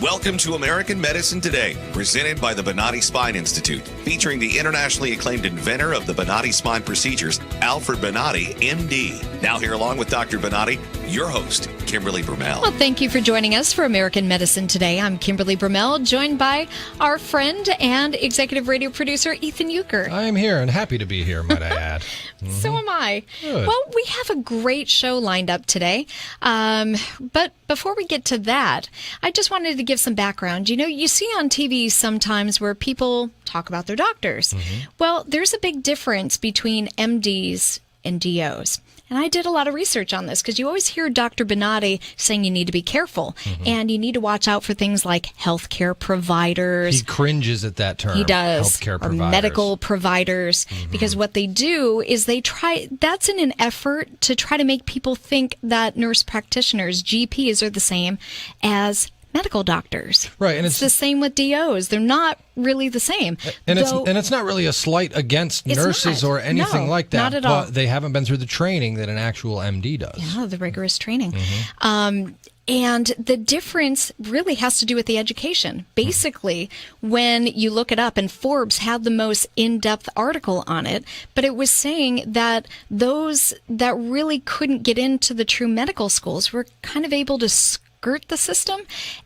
Welcome to American Medicine Today, presented by the Bonati Spine Institute, featuring the internationally acclaimed inventor of the Bonati Spine procedures, Alfred Bonati, MD. Now here along with Dr. Bonati, your host, Kimberly Brumell. Well, thank you for joining us for American Medicine Today. I'm Kimberly Brumell, joined by our friend and executive radio producer, Ethan Euchre. I am here and happy to be here, might I add. So am I. Good. Well, we have a great show lined up today. But before we get to that, I just wanted to give some background. You know, you see on TV sometimes where people talk about their doctors. Well, there's a big difference between MDs and DOs. And I did a lot of research on this because you always hear Dr. Bonati saying you need to be careful and you need to watch out for things like healthcare providers. He cringes at that term. He does. Healthcare Or providers. medical providers. Because what they do is that's in an effort to try to make people think that nurse practitioners, GPs, are the same as medical doctors. Right, and it's the same with DOs. They're not really the same. And it's not really a slight against nurses or anything like that. Not at all. But they haven't been through the training that an actual MD does. Yeah, the rigorous training. And the difference really has to do with the education. Basically, when you look it up, and Forbes had the most in-depth article on it, but it was saying that those that really couldn't get into the true medical schools were kind of able to skirt the system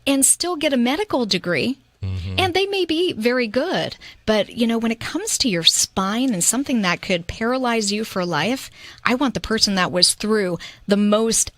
and still get a medical degree. And they may be very good, but, you know, when it comes to your spine and something that could paralyze you for life, I want the person that was through the most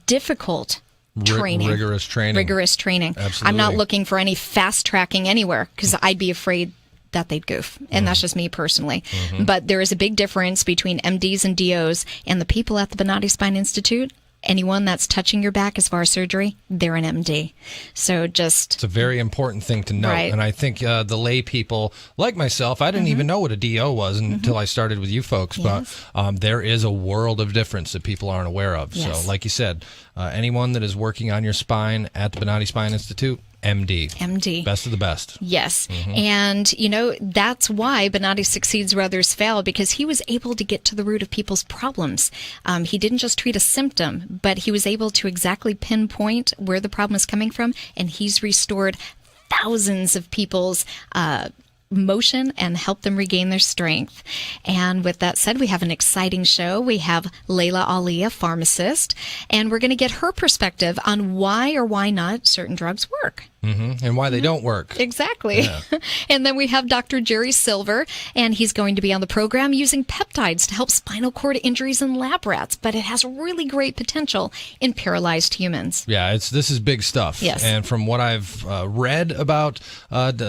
difficult training. Rigorous training. Absolutely. I'm not looking for any fast tracking anywhere because I'd be afraid that they'd goof. And that's just me personally. But there is a big difference between MDs and DOs, and the people at the Bonati Spine Institute. Anyone that's touching your back as far as surgery, they're an MD. So it's a very important thing to note. Right. And I think the lay people, like myself, I didn't even know what a DO was until I started with you folks. Yes. But there is a world of difference that people aren't aware of. Yes. So like you said, anyone that is working on your spine at the Bonati Spine Institute, MD. Best of the best. Yes. And, you know, that's why Bonati succeeds where others fail, because he was able to get to the root of people's problems. He didn't just treat a symptom, but he was able to exactly pinpoint where the problem is coming from, and he's restored thousands of people's motion and help them regain their strength. And with that said, we have an exciting show. We have Layla Ali, a pharmacist, and we're going to get her perspective on why or why not certain drugs work. And why they don't work. Exactly. Yeah. And then we have Dr. Jerry Silver, and he's going to be on the program using peptides to help spinal cord injuries in lab rats, but it has really great potential in paralyzed humans. Yeah, this is big stuff. Yes. And from what I've read about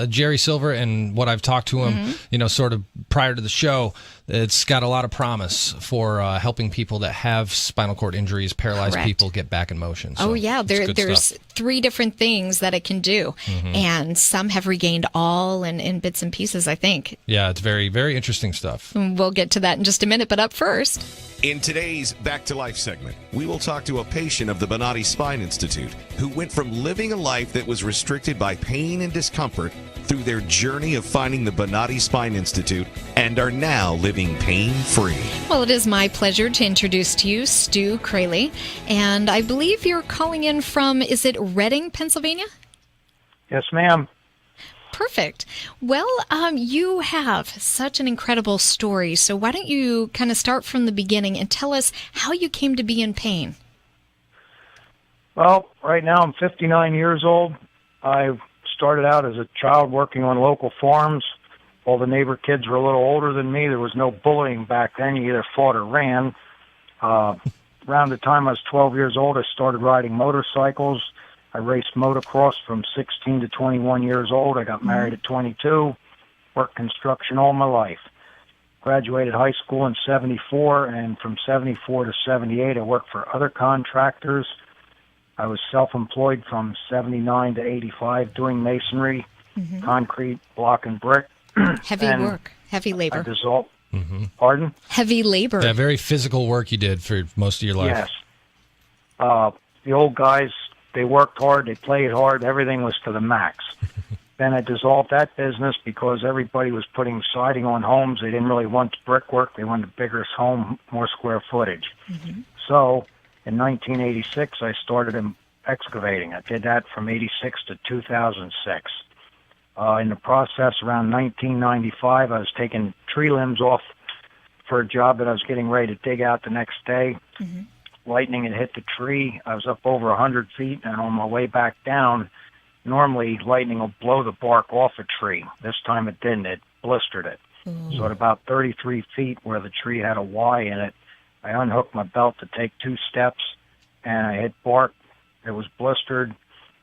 Jerry Silver and what I've talked to him, you know, sort of prior to the show, it's got a lot of promise for helping people that have spinal cord injuries, paralyzed Correct. people get back in motion. So Oh, yeah. There's 3 different things that it can do, and some have regained all in bits and pieces, I think. Yeah, it's very, very interesting stuff. We'll get to that in just a minute, but up first. In today's Back to Life segment, we will talk to a patient of the Bonati Spine Institute who went from living a life that was restricted by pain and discomfort through their journey of finding the Bonati Spine Institute and are now living pain-free. Well, it is my pleasure to introduce to you Stu Crayley, and I believe you're calling in from, is it Reading, Pennsylvania? Yes, ma'am. Perfect. Well, you have such an incredible story, so why don't you kind of start from the beginning and tell us how you came to be in pain? Well, right now I'm 59 years old. I started out as a child working on local farms. All the neighbor kids were a little older than me. There was no bullying back then. You either fought or ran. Around the time I was 12 years old, I started riding motorcycles. I raced motocross from 16 to 21 years old. I got married at 22, worked construction all my life. Graduated high school in 74, and from 74 to 78, I worked for other contractors. I was self-employed from 79 to 85 doing masonry, concrete, block, and brick. Heavy work, heavy labor. Pardon? Heavy labor. Yeah, very physical work you did for most of your life. Yes. The old guys, they worked hard, they played hard, everything was to the max. Then I dissolved that business because everybody was putting siding on homes. They didn't really want brickwork. They wanted a bigger home, more square footage. So in 1986, I started excavating. I did that from 86 to 2006. In the process, around 1995, I was taking tree limbs off for a job that I was getting ready to dig out the next day. Lightning had hit the tree. I was up over 100 feet, and on my way back down, normally lightning will blow the bark off a tree. This time it didn't. It blistered it. So at about 33 feet where the tree had a Y in it, I unhooked my belt to take 2 steps, and I hit bark. It was blistered.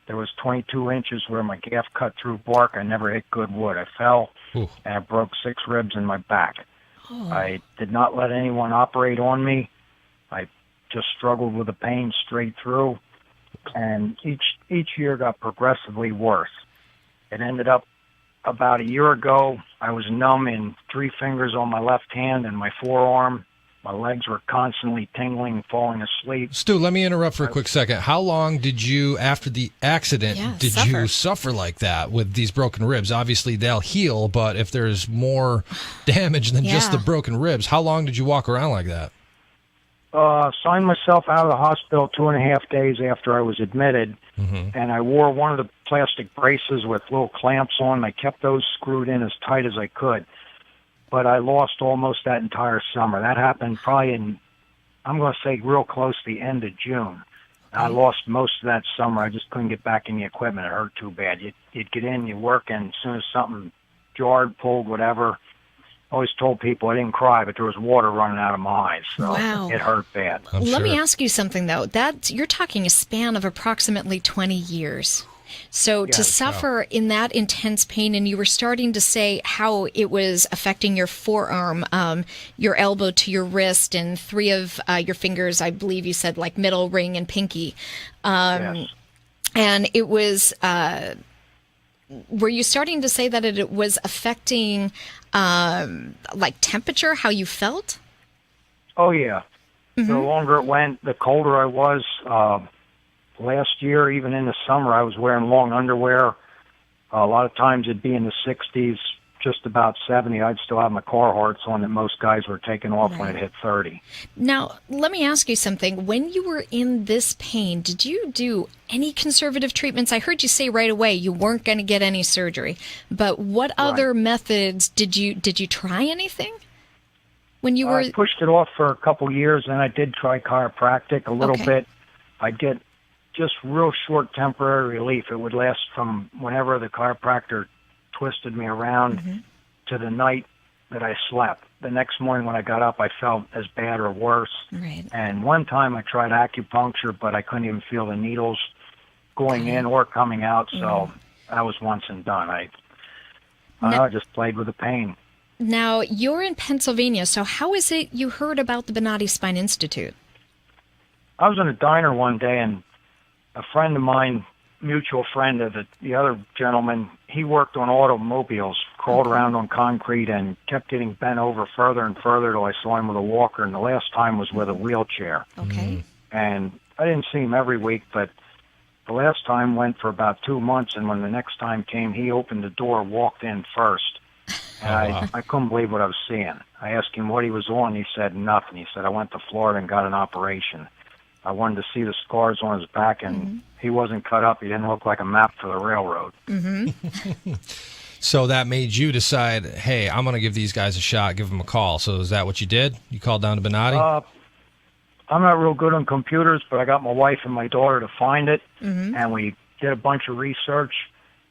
There was 22 inches where my gaff cut through bark. I never hit good wood. I fell, and I broke 6 ribs in my back. I did not let anyone operate on me. I just struggled with the pain straight through, and each year got progressively worse. It ended up about a year ago, I was numb in 3 fingers on my left hand and my forearm. My legs were constantly tingling, falling asleep. Stu, let me interrupt for a quick second. How long did you, after the accident, you suffer like that with these broken ribs? Obviously, they'll heal, but if there's more damage than just the broken ribs, how long did you walk around like that? Signed myself out of the hospital 2.5 days after I was admitted, and I wore one of the plastic braces with little clamps on. I kept those screwed in as tight as I could. But I lost almost that entire summer. That happened probably in, I'm going to say, real close to the end of June. I lost most of that summer. I just couldn't get back in the equipment. It hurt too bad. You'd get in, you work, and as soon as something jarred, pulled, whatever, I always told people I didn't cry, but there was water running out of my eyes. So it hurt bad. Let me ask you something, though. You're talking a span of approximately 20 years. So to suffer in that intense pain, and you were starting to say how it was affecting your forearm, your elbow to your wrist, and 3 of your fingers, I believe you said, like middle, ring, and pinky. And it was, were you starting to say that it was affecting like temperature, how you felt? Oh, yeah. The longer it went, the colder I was. Last year, even in the summer, I was wearing long underwear. A lot of times it'd be in the 60s, just about 70. I'd still have my Carhartts on that most guys were taking off when it hit 30. Now, let me ask you something. When you were in this pain, did you do any conservative treatments? I heard you say right away you weren't going to get any surgery. But what other methods did you try anything? When you were... I pushed it off for a couple years, and I did try chiropractic a little bit. I get just real short temporary relief. It would last from whenever the chiropractor twisted me around to the night that I slept. The next morning when I got up, I felt as bad or worse. And one time I tried acupuncture, but I couldn't even feel the needles going in or coming out, so that was once and done. I just played with the pain. Now, you're in Pennsylvania, so how is it you heard about the Bonati Spine Institute? I was in a diner one day, and a friend of mine, mutual friend of the other gentleman, he worked on automobiles, crawled around on concrete, and kept getting bent over further and further till I saw him with a walker, and the last time was with a wheelchair. And I didn't see him every week, but the last time went for about 2 months, and when the next time came, he opened the door, walked in first. And I couldn't believe what I was seeing. I asked him what he was on. He said nothing. He said, I went to Florida and got an operation. I wanted to see the scars on his back, and he wasn't cut up. He didn't look like a map for the railroad. So that made you decide, hey, I'm going to give these guys a shot, give them a call. So is that what you did? You called down to Bonati? I'm not real good on computers, but I got my wife and my daughter to find it, and we did a bunch of research,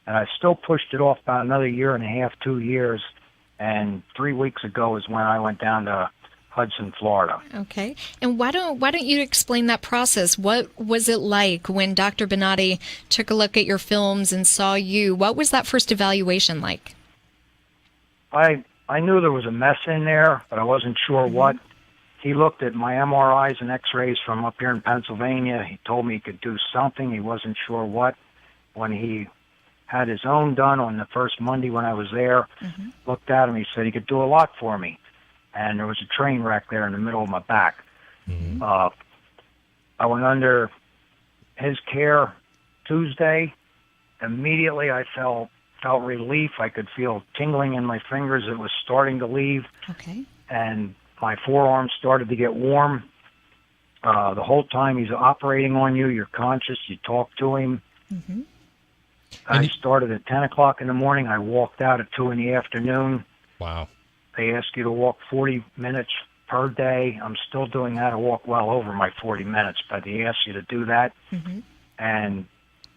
and I still pushed it off about another year and a half, 2 years, and 3 weeks ago is when I went down to Hudson, Florida. Okay. And why don't you explain that process? What was it like when Dr. Bonati took a look at your films and saw you? What was that first evaluation like? I knew there was a mess in there, but I wasn't sure what. He looked at my MRIs and x-rays from up here in Pennsylvania. He told me he could do something. He wasn't sure what. When he had his own done on the first Monday when I was there, looked at him, he said he could do a lot for me. And there was a train wreck there in the middle of my back. I went under his care Tuesday. Immediately I felt relief. I could feel tingling in my fingers. It was starting to leave. And my forearm started to get warm. The whole time he's operating on you, you're conscious, you talk to him. Mm-hmm. I started at 10 o'clock in the morning. I walked out at 2 in the afternoon. Wow. They ask you to walk 40 minutes per day. I'm still doing that. I walk well over my 40 minutes, but they ask you to do that. Mm-hmm. And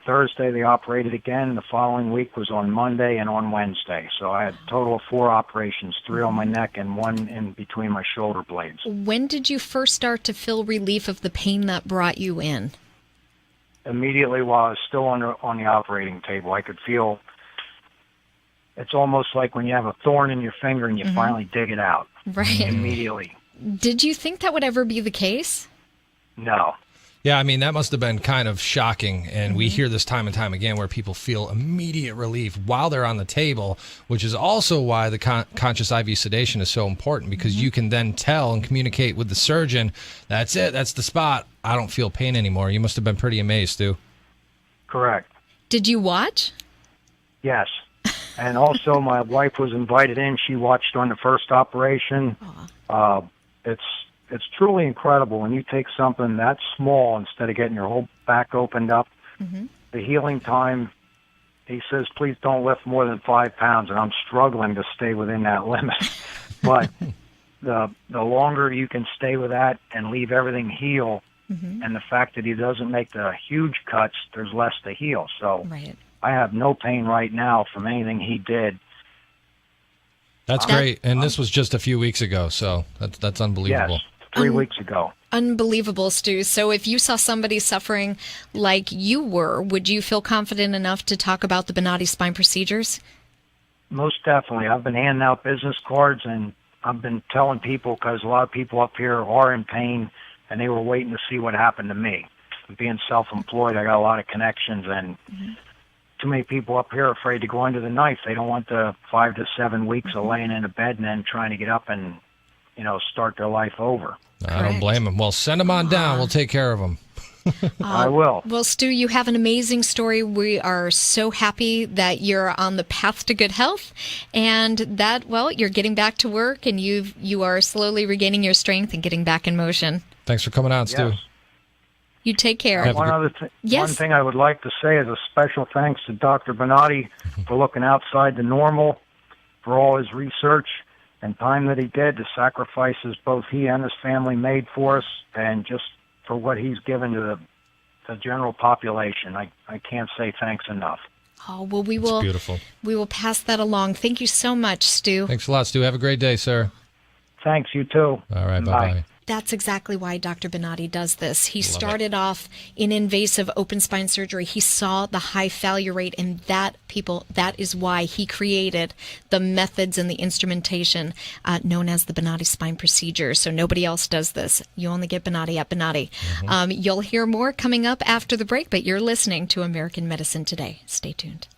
Thursday they operated again. The following week was on Monday and on Wednesday. So I had a total of 4 operations, 3 on my neck and 1 in between my shoulder blades. When did you first start to feel relief of the pain that brought you in? Immediately while I was still on the operating table, I could feel, it's almost like when you have a thorn in your finger and you finally dig it out. Right. Immediately. Did you think that would ever be the case? No. Yeah, I mean, that must have been kind of shocking, and we hear this time and time again where people feel immediate relief while they're on the table, which is also why the conscious IV sedation is so important, because you can then tell and communicate with the surgeon, that's it, that's the spot, I don't feel pain anymore. You must have been pretty amazed, Stu. Correct. Did you watch? Yes. And also my wife was invited in. She watched on the first operation. It's truly incredible when you take something that small, instead of getting your whole back opened up. The healing time, he says, please don't lift more than 5 pounds, and I'm struggling to stay within that limit. But the longer you can stay with that and leave everything heal, and the fact that he doesn't make the huge cuts, there's less to heal. So Right. I have no pain right now from anything he did. That's great, and this was just a few weeks ago, so that's unbelievable. Yes, 3 weeks ago. Unbelievable, Stu. So if you saw somebody suffering like you were, would you feel confident enough to talk about the Bonati spine procedures? Most definitely. I've been handing out business cards, and I've been telling people, because a lot of people up here are in pain, and they were waiting to see what happened to me. Being self-employed, I got a lot of connections, and too many people up here are afraid to go under the knife. They don't want the 5 to 7 weeks of laying in a bed and then trying to get up and, start their life over. I don't blame them. Well, send them on down. We'll take care of them. I will. Well, Stu, you have an amazing story. We are so happy that you're on the path to good health, and that, you're getting back to work, and you are slowly regaining your strength and getting back in motion. Thanks for coming on, Stu. Yes. You take care. One Yes. thing I would like to say is a special thanks to Dr. Bonati for looking outside the normal, for all his research and time that he did, the sacrifices both he and his family made for us, and just for what he's given to the general population. I can't say thanks enough. Oh, well, Beautiful. we will pass that along. Thank you so much, Stu. Thanks a lot, Stu. Have a great day, sir. Thanks, you too. All right, Bye. bye-bye. That's exactly why Dr. Bonati does this. He started off in invasive open spine surgery. He saw the high failure rate, and that is why he created the methods and the instrumentation known as the Bonati spine procedure. So nobody else does this. You only get Bonati at Bonati. You'll hear more coming up after the break, but you're listening to American Medicine Today. Stay tuned.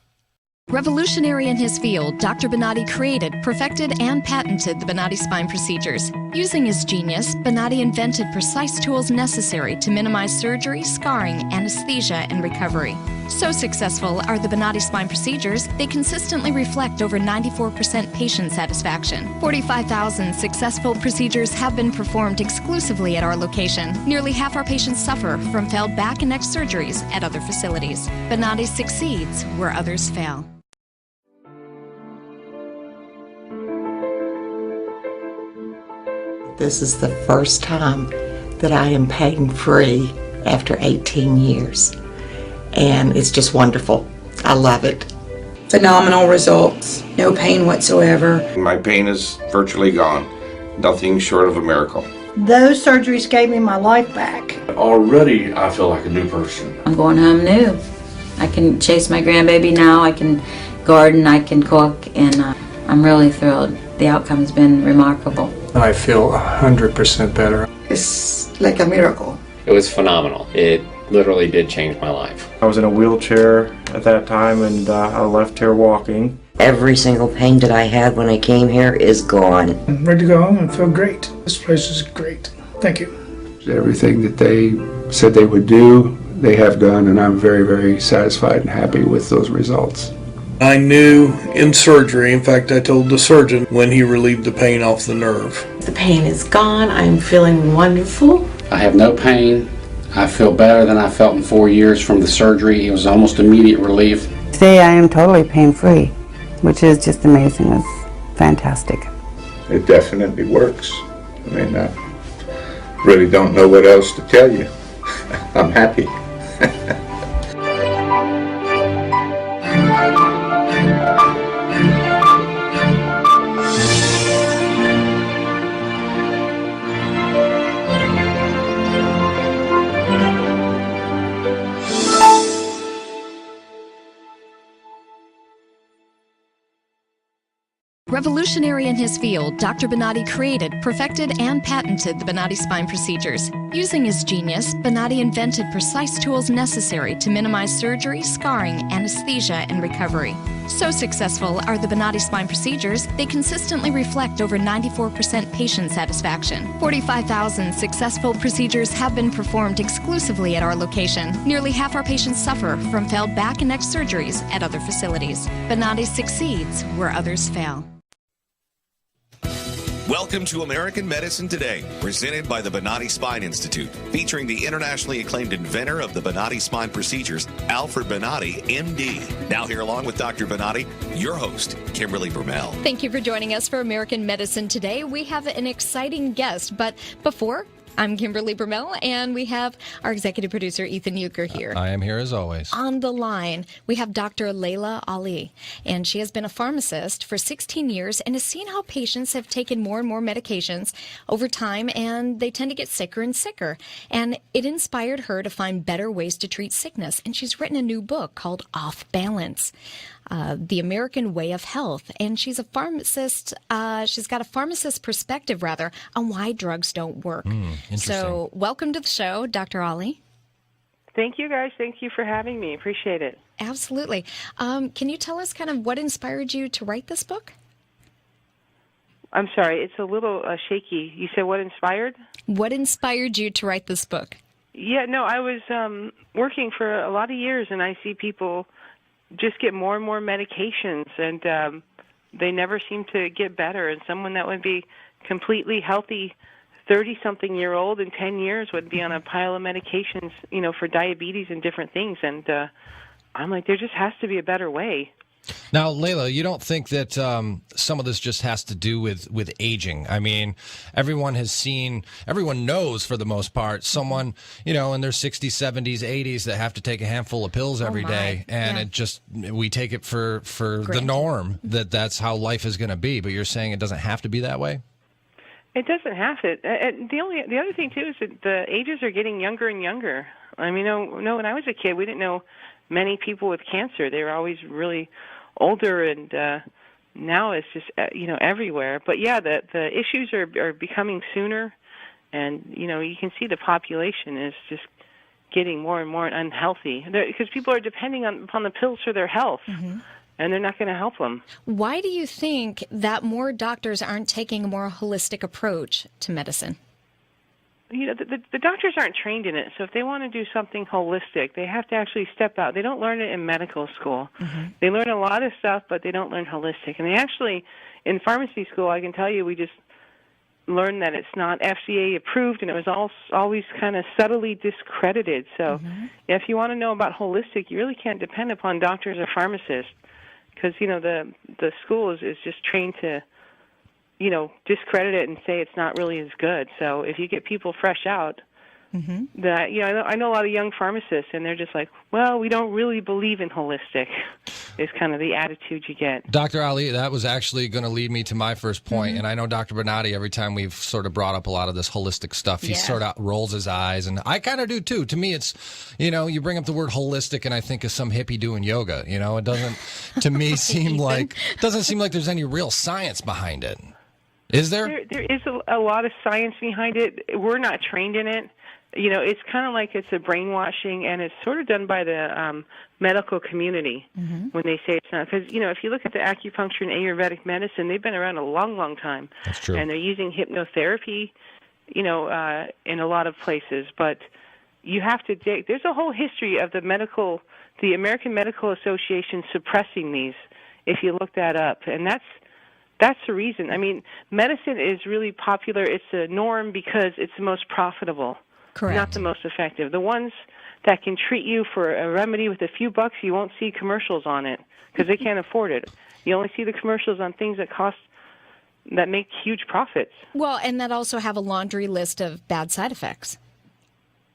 Revolutionary in his field, Dr. Bonati created, perfected, and patented the Bonati spine procedures. Using his genius, Bonati invented precise tools necessary to minimize surgery, scarring, anesthesia, and recovery. So successful are the Bonati spine procedures, they consistently reflect over 94% patient satisfaction. 45,000 successful procedures have been performed exclusively at our location. Nearly half our patients suffer from failed back and neck surgeries at other facilities. Bonati succeeds where others fail. This is the first time that I am pain-free after 18 years, and it's just wonderful. I love it. Phenomenal results, no pain whatsoever. My pain is virtually gone, nothing short of a miracle. Those surgeries gave me my life back. Already I feel like a new person. I'm going home new. I can chase my grandbaby now, I can garden, I can cook, and I'm really thrilled. The outcome's been remarkable. I feel 100% better. It's like a miracle. It was phenomenal. It literally did change my life. I was in a wheelchair at that time, and I left here walking. Every single pain that I had when I came here is gone. I'm ready to go home and feel great. This place is great. Thank you. Everything that they said they would do, they have done, and I'm very, very satisfied and happy with those results. I knew in surgery, in fact I told the surgeon when he relieved the pain off the nerve. The pain is gone. I'm feeling wonderful. I have no pain. I feel better than I felt in 4 years from the surgery. It was almost immediate relief. Today I am totally pain-free, which is just amazing. It's fantastic. It definitely works. I mean, I really don't know what else to tell you. I'm happy. Revolutionary in his field, Dr. Bonati created, perfected, and patented the Bonati spine procedures. Using his genius, Bonati invented precise tools necessary to minimize surgery, scarring, anesthesia, and recovery. So successful are the Bonati spine procedures, they consistently reflect over 94% patient satisfaction. 45,000 successful procedures have been performed exclusively at our location. Nearly half our patients suffer from failed back and neck surgeries at other facilities. Bonati succeeds where others fail. Welcome to American Medicine Today, presented by the Bonati Spine Institute, featuring the internationally acclaimed inventor of the Bonati spine procedures, Alfred Bonati, MD. Now here along with Dr. Bonati, your host, Kimberly Brumell. Thank you for joining us for American Medicine Today. We have an exciting guest, but before, I'm Kimberly Brumell, and we have our executive producer, Ethan Euchre, here. I am here as always. On the line, we have Dr. Laila Ali, and she has been a pharmacist for 16 years and has seen how patients have taken more and more medications over time, and they tend to get sicker and sicker. And it inspired her to find better ways to treat sickness, and she's written a new book called Off Balance. The American Way of Health, and she's a pharmacist. She's got a pharmacist perspective, rather, on why drugs don't work. So, welcome to the show, Dr. Ali. Thank you, guys. Thank you for having me. Appreciate it. Absolutely. Can you tell us kind of what inspired you to write this book? I'm sorry, it's a little shaky. You said what inspired? What inspired you to write this book? Yeah, no, I was working for a lot of years, and I see people just get more and more medications, and they never seem to get better. And someone that would be completely healthy 30-something-year-old in 10 years would be on a pile of medications, you know, for diabetes and different things. And I'm like, there just has to be a better way. Now, Laila, you don't think that some of this just has to do with aging? I mean, everyone knows for the most part someone, you know, in their 60s, 70s, 80s that have to take a handful of pills every day, and we take it for the norm that's how life is going to be. But you're saying it doesn't have to be that way? It doesn't have to. And the other thing too is that the ages are getting younger and younger. I mean, when I was a kid, we didn't know many people with cancer. They were always really older, and now it's just everywhere. But yeah, the issues are becoming sooner, and you can see the population is just getting more and more unhealthy because people are depending upon the pills for their health. Mm-hmm. And they're not going to help them. Why do you think that more doctors aren't taking a more holistic approach to medicine? The doctors aren't trained in it, so if they want to do something holistic, they have to actually step out. They don't learn it in medical school. Mm-hmm. They learn a lot of stuff, but they don't learn holistic. And they actually, in pharmacy school, I can tell you, we just learned that it's not FDA approved, and it was always kind of subtly discredited. So if you want to know about holistic, you really can't depend upon doctors or pharmacists. Because, the school is just trained to, discredit it and say it's not really as good. So if you get people fresh out, that I know a lot of young pharmacists, and they're just like, well, we don't really believe in holistic, is kind of the attitude you get. Dr. Ali, that was actually going to lead me to my first point. And I know Dr. Bonati, every time we've sort of brought up a lot of this holistic stuff, he sort of rolls his eyes, and I kind of do too. To me, it's, you bring up the word holistic, and I think of some hippie doing yoga. It doesn't, to me, seem like there's any real science behind it. Is there? There is a lot of science behind it. We're not trained in it. It's kind of like it's a brainwashing, and it's sort of done by the medical community when they say it's not. Because, if you look at the acupuncture and Ayurvedic medicine, they've been around a long, long time. That's true. And they're using hypnotherapy, in a lot of places. But you have to dig. There's a whole history of the American Medical Association suppressing these, if you look that up. And that's the reason. I mean, medicine is really popular. It's a norm because it's the most profitable. Correct. Not the most effective. The ones that can treat you for a remedy with a few bucks, you won't see commercials on it because they can't afford it. You only see the commercials on things that make huge profits. Well, and that also have a laundry list of bad side effects.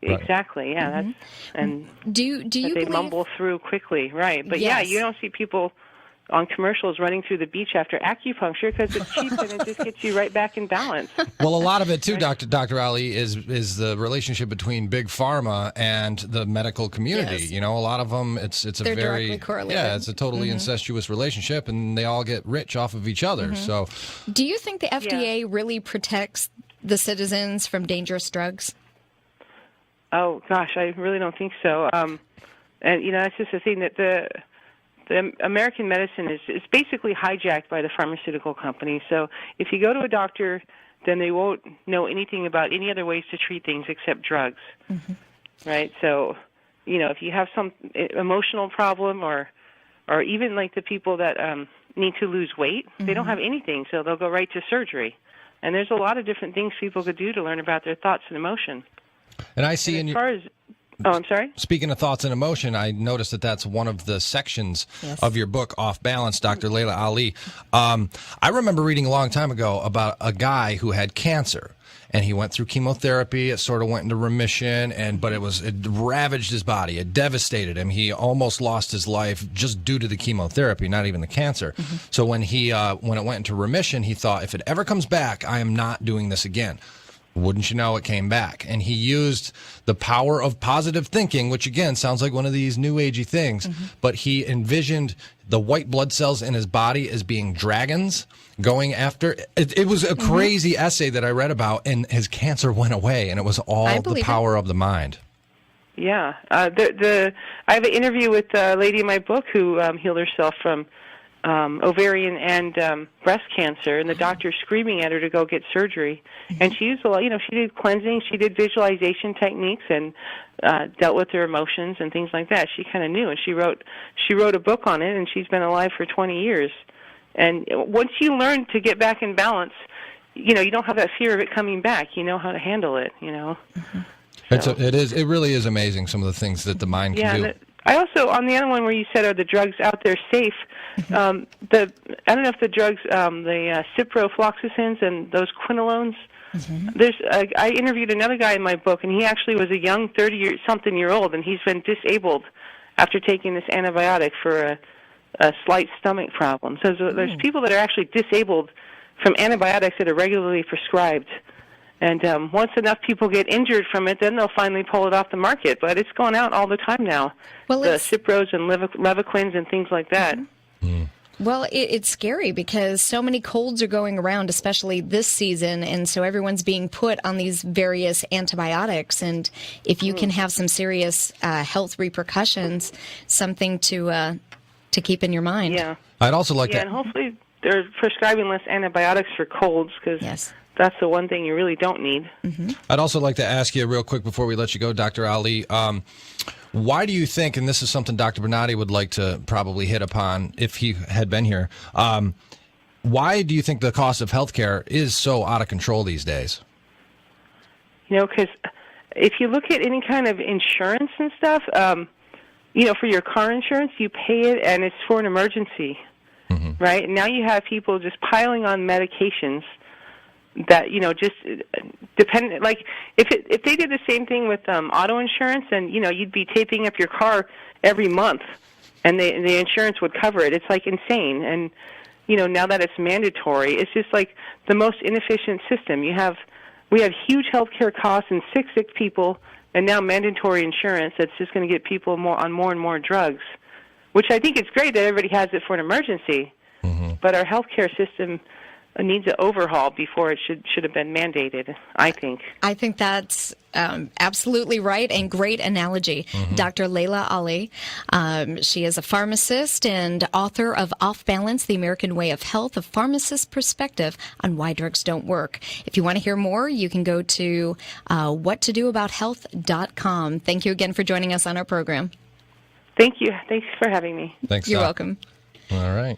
Right. Exactly. Yeah. That's, and do you they believe... mumble through quickly, right? But yes. yeah, you don't see people on commercials running through the beach after acupuncture because it's cheap and it just gets you right back in balance. Well, a lot of it too, Dr. Ali, is the relationship between big pharma and the medical community. Yes. You know, a lot of them, it's a They're very directly correlated. Yeah, it's a totally incestuous relationship, and they all get rich off of each other. So, do you think the FDA really protects the citizens from dangerous drugs? Oh gosh, I really don't think so. And that's just the thing that the American medicine is basically hijacked by the pharmaceutical companies. So if you go to a doctor, then they won't know anything about any other ways to treat things except drugs, right? So, if you have some emotional problem or even like the people that need to lose weight, they don't have anything, so they'll go right to surgery. And there's a lot of different things people could do to learn about their thoughts and emotion. And I see I'm sorry? Speaking of thoughts and emotion, I noticed that that's one of the sections of your book, Off Balance, Dr. Laila Ali. I remember reading a long time ago about a guy who had cancer, and he went through chemotherapy. It sort of went into remission, but it ravaged his body. It devastated him. He almost lost his life just due to the chemotherapy, not even the cancer. So when it went into remission, he thought, if it ever comes back, I am not doing this again. Wouldn't you know, it came back. And he used the power of positive thinking, which again sounds like one of these new agey things, but he envisioned the white blood cells in his body as being dragons going after. It was a crazy essay that I read about, and his cancer went away, and it was all the power of the mind. Yeah. I have an interview with a lady in my book who healed herself from ovarian and breast cancer, and the doctor screaming at her to go get surgery. And she used a lot, she did cleansing, she did visualization techniques, and dealt with her emotions and things like that. She kind of knew, and she wrote a book on it, and she's been alive for 20 years. And once you learn to get back in balance, you don't have that fear of it coming back. You know how to handle it. It really is amazing, some of the things that the mind can do. I also, on the other one where you said, are the drugs out there safe? I don't know if the drugs, the ciprofloxacins and those quinolones. I interviewed another guy in my book, and he actually was a young 30-something-year-old, and he's been disabled after taking this antibiotic for a slight stomach problem. So there's people that are actually disabled from antibiotics that are regularly prescribed. And once enough people get injured from it, then they'll finally pull it off the market. But it's going out all the time now. Well, the Cipros and Levaquins and things like that. Well, it's scary because so many colds are going around, especially this season, and so everyone's being put on these various antibiotics. And if you can have some serious health repercussions, something to keep in your mind. Yeah. I'd also like to... and hopefully they're prescribing less antibiotics for colds, because that's the one thing you really don't need. I'd also like to ask you real quick before we let you go, Dr. Ali, why do you think, and this is something Dr. Bonati would like to probably hit upon if he had been here, why do you think the cost of healthcare is so out of control these days? Because if you look at any kind of insurance and stuff, for your car insurance, you pay it and it's for an emergency, right? And now you have people just piling on medications that just dependent. Like if they did the same thing with auto insurance, and you'd be taping up your car every month, and the insurance would cover it. It's like insane. And now that it's mandatory, it's just like the most inefficient system. We have huge healthcare costs and sick people, and now mandatory insurance that's just going to get people on more and more drugs. Which I think it's great that everybody has it for an emergency, but our healthcare system needs an overhaul before it should have been mandated, I think. I think that's absolutely right, and great analogy. Dr. Laila Ali, she is a pharmacist and author of Off Balance, The American Way of Health, a pharmacist's perspective on why drugs don't work. If you want to hear more, you can go to whattodooabouthealth.com. Thank you again for joining us on our program. Thank you. Thanks for having me. Thanks. You're welcome. All right.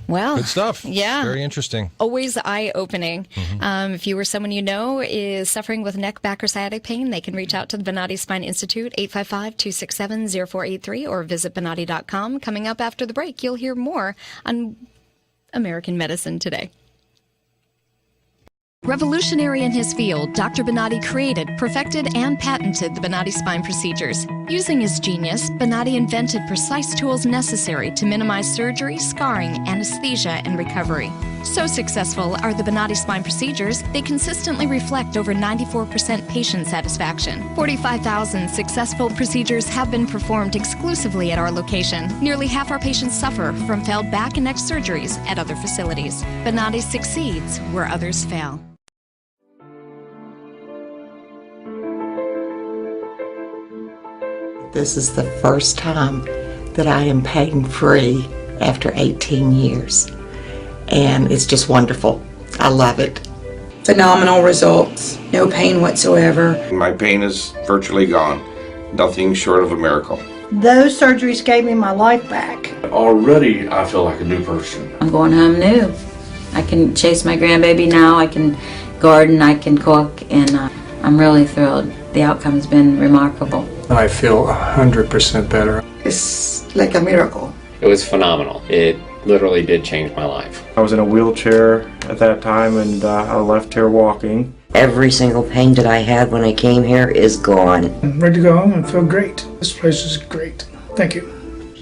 Well, good stuff. Yeah. Very interesting. Always eye-opening. If you or someone you know is suffering with neck, back, or sciatic pain, they can reach out to the Bonati Spine Institute, 855-267-0483, or visit Bonati.com. Coming up after the break, you'll hear more on American Medicine Today. Revolutionary in his field, Dr. Bonati created, perfected, and patented the Bonati spine procedures. Using his genius, Bonati invented precise tools necessary to minimize surgery, scarring, anesthesia, and recovery. So successful are the Bonati spine procedures, they consistently reflect over 94% patient satisfaction. 45,000 successful procedures have been performed exclusively at our location. Nearly half our patients suffer from failed back and neck surgeries at other facilities. Bonati succeeds where others fail. This is the first time that I am pain-free after 18 years. And it's just wonderful. I love it. Phenomenal results. No pain whatsoever. My pain is virtually gone. Nothing short of a miracle. Those surgeries gave me my life back. Already, I feel like a new person. I'm going home new. I can chase my grandbaby now. I can garden. I can cook. And I'm really thrilled. The outcome's been remarkable. I feel 100% better. It's like a miracle. It was phenomenal. It literally did change my life. I was in a wheelchair at that time, and I left here walking. Every single pain that I had when I came here is gone. I'm ready to go home and feel great. This place is great. Thank you.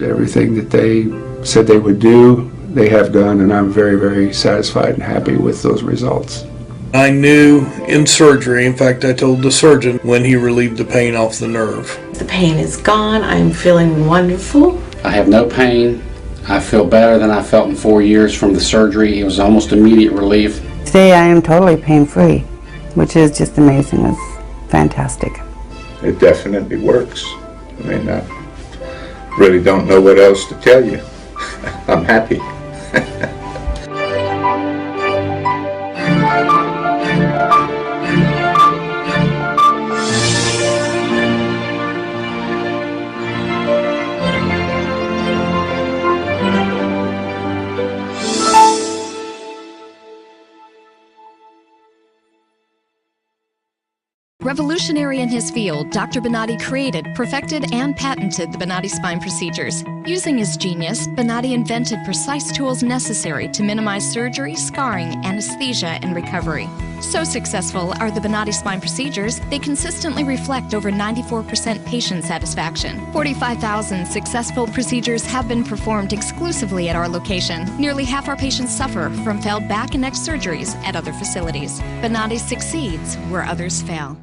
Everything that they said they would do, they have done, and I'm very, very satisfied and happy with those results. I knew in surgery, in fact, I told the surgeon when he relieved the pain off the nerve. The pain is gone. I'm feeling wonderful. I have no pain. I feel better than I felt in 4 years from the surgery. It was almost immediate relief. Today I am totally pain-free, which is just amazing. It's fantastic. It definitely works. I mean, I really don't know what else to tell you. I'm happy. Revolutionary in his field, Dr. Bonati created, perfected, and patented the Bonati spine procedures. Using his genius, Bonati invented precise tools necessary to minimize surgery, scarring, anesthesia, and recovery. So successful are the Bonati spine procedures, they consistently reflect over 94% patient satisfaction. 45,000 successful procedures have been performed exclusively at our location. Nearly half our patients suffer from failed back and neck surgeries at other facilities. Bonati succeeds where others fail.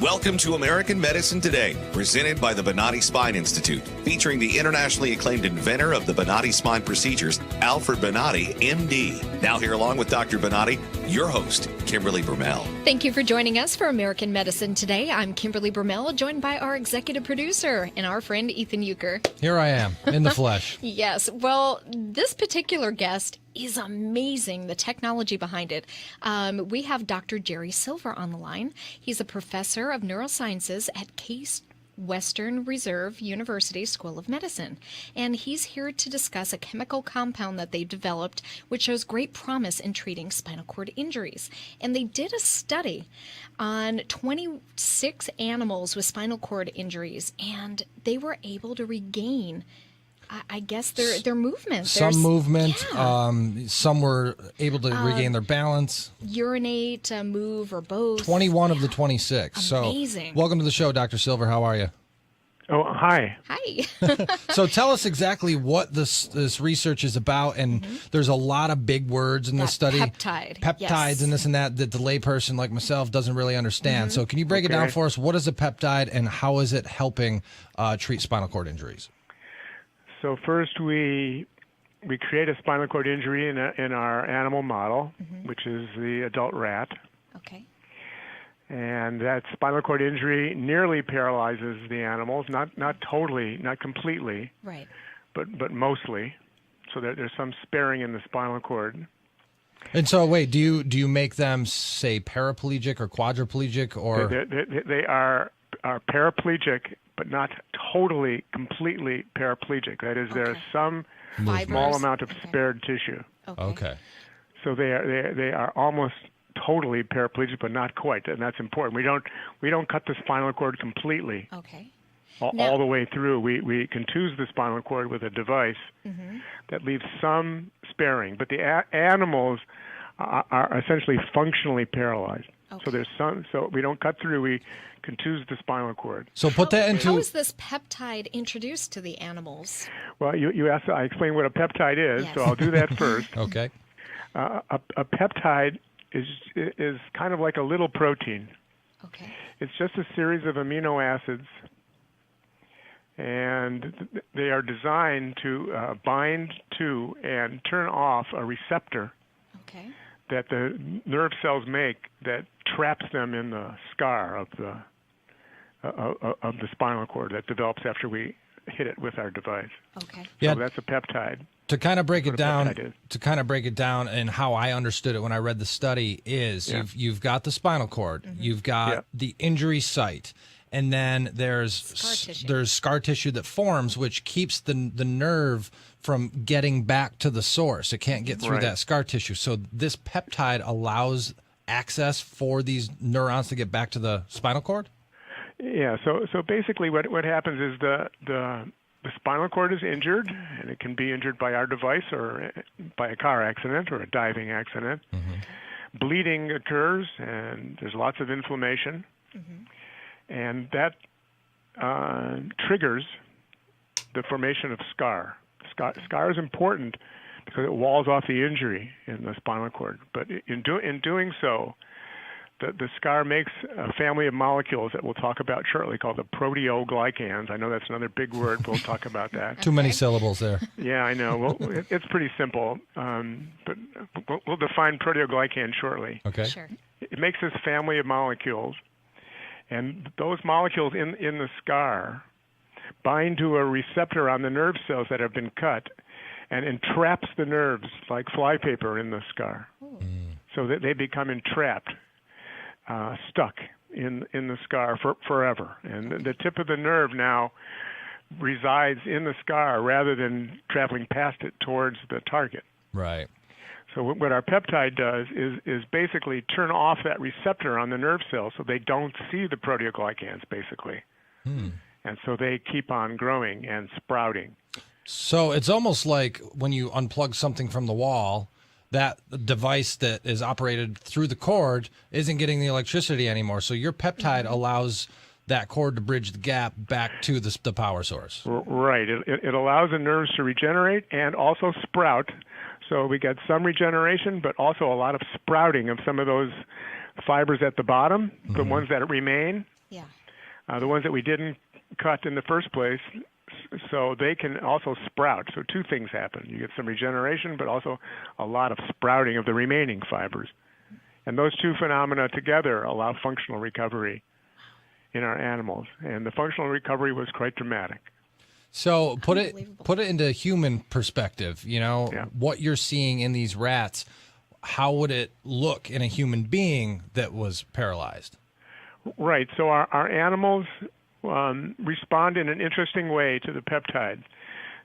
Welcome to American Medicine Today, presented by the Bonati Spine Institute, featuring the internationally acclaimed inventor of the Bonati spine procedures, Alfred Bonati, MD. Now here along with Dr. Bonati, your host, Kimberly Brumell. Thank you for joining us for American Medicine Today. I'm Kimberly Brumell, joined by our executive producer and our friend Ethan Euchre. Here I am, in the flesh. Yes. Well, this particular guest is amazing, the technology behind it. We have Dr. Jerry Silver on the line. He's a professor of neurosciences at Case Western Reserve University School of Medicine. And he's here to discuss a chemical compound that they developed which shows great promise in treating spinal cord injuries. And they did a study on 26 animals with spinal cord injuries, and they were able to regain I guess their movement. Some movement. Yeah. Some were able to regain their balance. Urinate, move, or both. 21 of the 26. Amazing. So, welcome to the show, Dr. Silver. How are you? Oh, hi. Hi. So tell us exactly what this research is about, and there's a lot of big words in this study. Peptides, yes. And this and that the layperson like myself doesn't really understand. So can you break it down for us? What is a peptide, and how is it helping treat spinal cord injuries? So first we create a spinal cord injury in our animal model, which is the adult rat. Okay. And that spinal cord injury nearly paralyzes the animals, not totally, not completely, right, but mostly. So there's some sparing in the spinal cord. And so, wait, do you make them say paraplegic or quadriplegic or? They are are paraplegic, but not totally, completely paraplegic. That is, there is some small amount of spared tissue. Okay. So they are almost totally paraplegic, but not quite, and that's important. We don't cut the spinal cord completely. Okay. All the way through. We contuse the spinal cord with a device that leaves some sparing, but the animals are essentially functionally paralyzed. Okay. So there's some. So we don't cut through. We contuse the spinal cord. So put that into. How is this peptide introduced to the animals? Well, you asked. I explained what a peptide is, so I'll do that first. Okay. A peptide is kind of like a little protein. Okay. It's just a series of amino acids, and they are designed to bind to and turn off a receptor that the nerve cells make that traps them in the scar of the spinal cord that develops after we hit it with our device. Okay. Yeah. So that's a peptide. To kind of break it down, and how I understood it when I read the study is you've got the spinal cord, you've got the injury site, and then there's scar tissue that forms, which keeps the nerve from getting back to the source. It can't get through that scar tissue. So this peptide allows access for these neurons to get back to the spinal cord? Yeah, so basically what happens is the spinal cord is injured, and it can be injured by our device or by a car accident or a diving accident. Bleeding occurs, and there's lots of inflammation, and that triggers the formation of scar. Scar is important because it walls off the injury in the spinal cord. But in doing so, the scar makes a family of molecules that we'll talk about shortly called the proteoglycans. I know that's another big word. We'll talk about that. Too many syllables there. Yeah, I know. Well, it's pretty simple, but we'll define proteoglycan shortly. Okay. Sure. It makes this family of molecules, and those molecules in the scar bind to a receptor on the nerve cells that have been cut and entraps the nerves like flypaper in the scar, so that they become entrapped. Stuck in the scar forever. And the tip of the nerve now resides in the scar rather than traveling past it towards the target. Right. So what our peptide does is basically turn off that receptor on the nerve cells so they don't see the proteoglycans, basically. And so they keep on growing and sprouting. So it's almost like when you unplug something from the wall, that device that is operated through the cord isn't getting the electricity anymore. So your peptide allows that cord to bridge the gap back to the power source. Right. It allows the nerves to regenerate and also sprout. So we get some regeneration, but also a lot of sprouting of some of those fibers at the bottom, the ones that remain, the ones that we didn't cut in the first place. So they can also sprout. So two things happen. You get some regeneration, but also a lot of sprouting of the remaining fibers. And those two phenomena together allow functional recovery in our animals. And the functional recovery was quite dramatic. So put it into human perspective, what you're seeing in these rats, how would it look in a human being that was paralyzed? Right. So our animals respond in an interesting way to the peptides.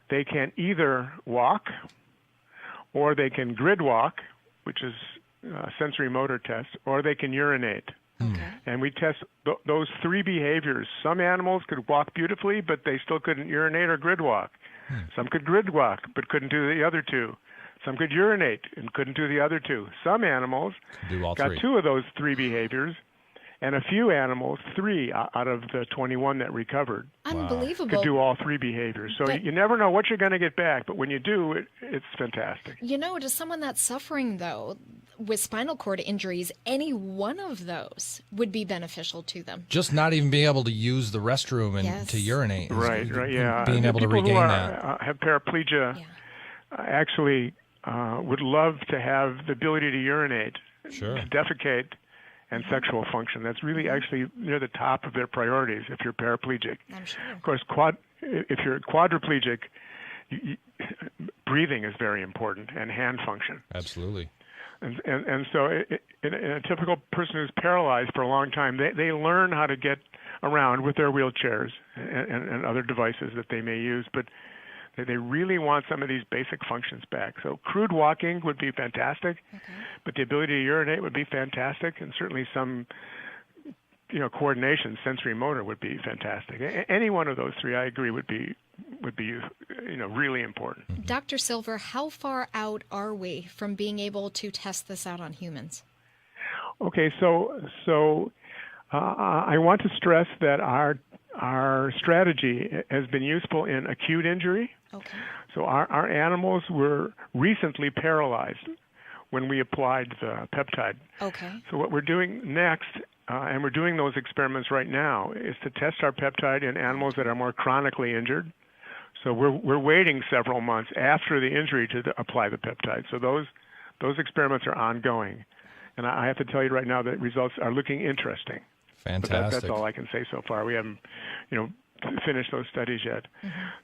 They can either walk, or they can grid walk, which is a sensory motor test, or they can urinate. And we test those three behaviors. Some animals could walk beautifully, but they still couldn't urinate or grid walk. Some could grid walk, but couldn't do the other two. Some could urinate and couldn't do the other two. Some animals got two of those three behaviors, and a few animals, 3 out of the 21 that recovered, Unbelievable. could do all 3 behaviors. So you never know what you're going to get back, but when you do, it's fantastic. To someone that's suffering, though, with spinal cord injuries, any one of those would be beneficial to them. Just not even being able to use the restroom and to urinate. Right, yeah. Being able to regain that. People who have paraplegia actually would love to have the ability to urinate, to defecate, and sexual function. That's really actually near the top of their priorities if you're paraplegic. I'm sure. Of course, if you're quadriplegic, breathing is very important, and hand function. Absolutely. And so in a typical person who's paralyzed for a long time, they learn how to get around with their wheelchairs and other devices that they may use, but they really want some of these basic functions back. So crude walking would be fantastic, but the ability to urinate would be fantastic, and certainly some coordination, sensory motor would be fantastic. Any one of those three, I agree, would be really important. Dr. Silver, how far out are we from being able to test this out on humans? Okay, so I want to stress that our strategy has been useful in acute injury. Okay. So our animals were recently paralyzed when we applied the peptide. Okay. So what we're doing next, and we're doing those experiments right now, is to test our peptide in animals that are more chronically injured. So we're waiting several months after the injury to apply the peptide. So those experiments are ongoing, and I have to tell you right now that results are looking interesting. Fantastic. But that's all I can say so far. We haven't, finished those studies yet.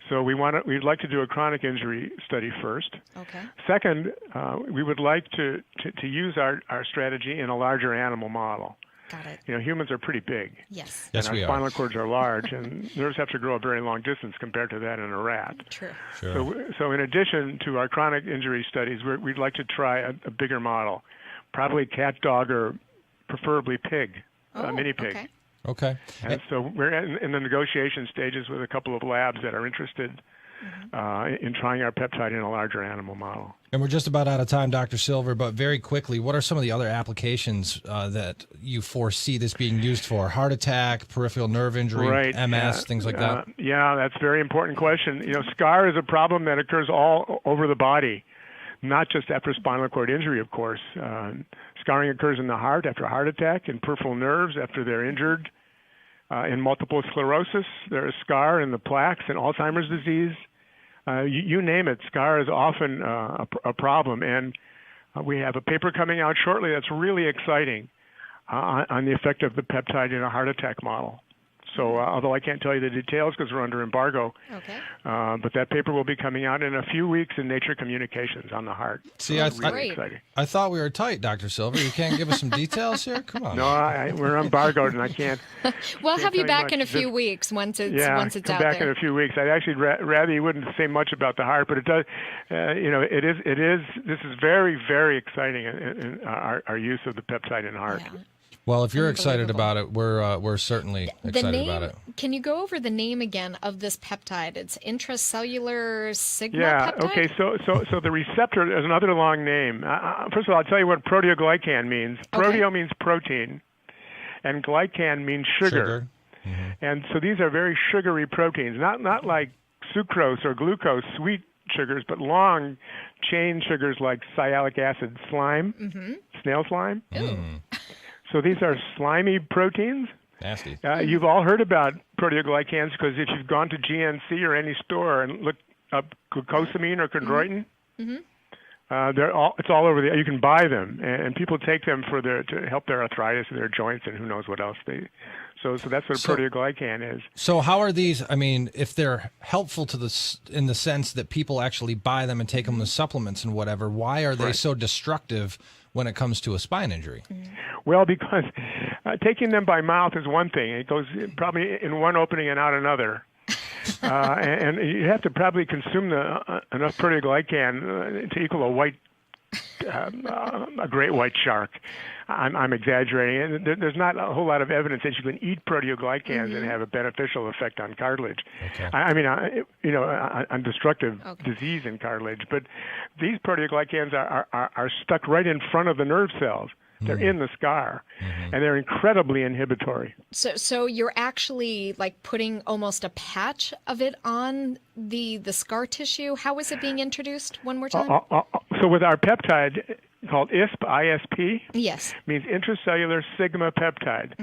So we'd like to do a chronic injury study first. Okay. Second, we would like to use our strategy in a larger animal model. Got it. Humans are pretty big. Yes. And our spinal cords are large, and nerves have to grow a very long distance compared to that in a rat. True. Sure. So in addition to our chronic injury studies, we'd like to try a bigger model, probably cat, dog, or preferably pig, mini pig. Okay. And so we're in the negotiation stages with a couple of labs that are interested in trying our peptide in a larger animal model. And we're just about out of time, Dr. Silver, but very quickly, what are some of the other applications that you foresee this being used for? Heart attack, peripheral nerve injury, MS, things like that? Yeah, that's a very important question. Scar is a problem that occurs all over the body, not just after spinal cord injury, of course. Scarring occurs in the heart after a heart attack, in peripheral nerves after they're injured. In multiple sclerosis, there is scar in the plaques, in Alzheimer's disease. You name it, scar is often a problem. And we have a paper coming out shortly that's really exciting on the effect of the peptide in a heart attack model. So although I can't tell you the details because we're under embargo, but that paper will be coming out in a few weeks in Nature Communications on the heart. See, really exciting. I thought we were tight, Dr. Silver. You can't give us some details here? Come on. No, we're embargoed, and I can't. We'll have you back much. in a few weeks once it's come out back there. in a few weeks. I'd actually rather you wouldn't say much about the heart, but it does. It is. This is very, very exciting in our use of the peptide in heart. Yeah. Well, if you're excited about it, we're certainly excited about it. Can you go over the name again of this peptide? It's intracellular sigma Yeah. peptide? Okay. So the receptor is another long name. First of all, I'll tell you what proteoglycan means. Proteo means protein, and glycan means sugar. And so these are very sugary proteins, not like sucrose or glucose, sweet sugars, but long chain sugars like sialic acid, slime, snail slime. So these are slimy proteins. Nasty. You've all heard about proteoglycans because if you've gone to GNC or any store and looked up glucosamine or chondroitin, it's all over you can buy them, and people take them to help their arthritis and their joints and who knows what else So that's what a proteoglycan is. So how are these? I mean, if they're helpful in the sense that people actually buy them and take them as supplements and whatever, why are they so destructive when it comes to a spine injury? Well, because taking them by mouth is one thing. It goes probably in one opening and out another. And you have to probably consume enough proteoglycan to equal a great white shark. I'm exaggerating. And there's not a whole lot of evidence that you can eat proteoglycans and have a beneficial effect on cartilage. Okay. On destructive disease in cartilage. But these proteoglycans are stuck right in front of the nerve cells. They're in the scar, and they're incredibly inhibitory. So you're actually like putting almost a patch of it on the scar tissue. How is it being introduced? One more time. So with our peptide called ISP, yes, means intracellular sigma peptide.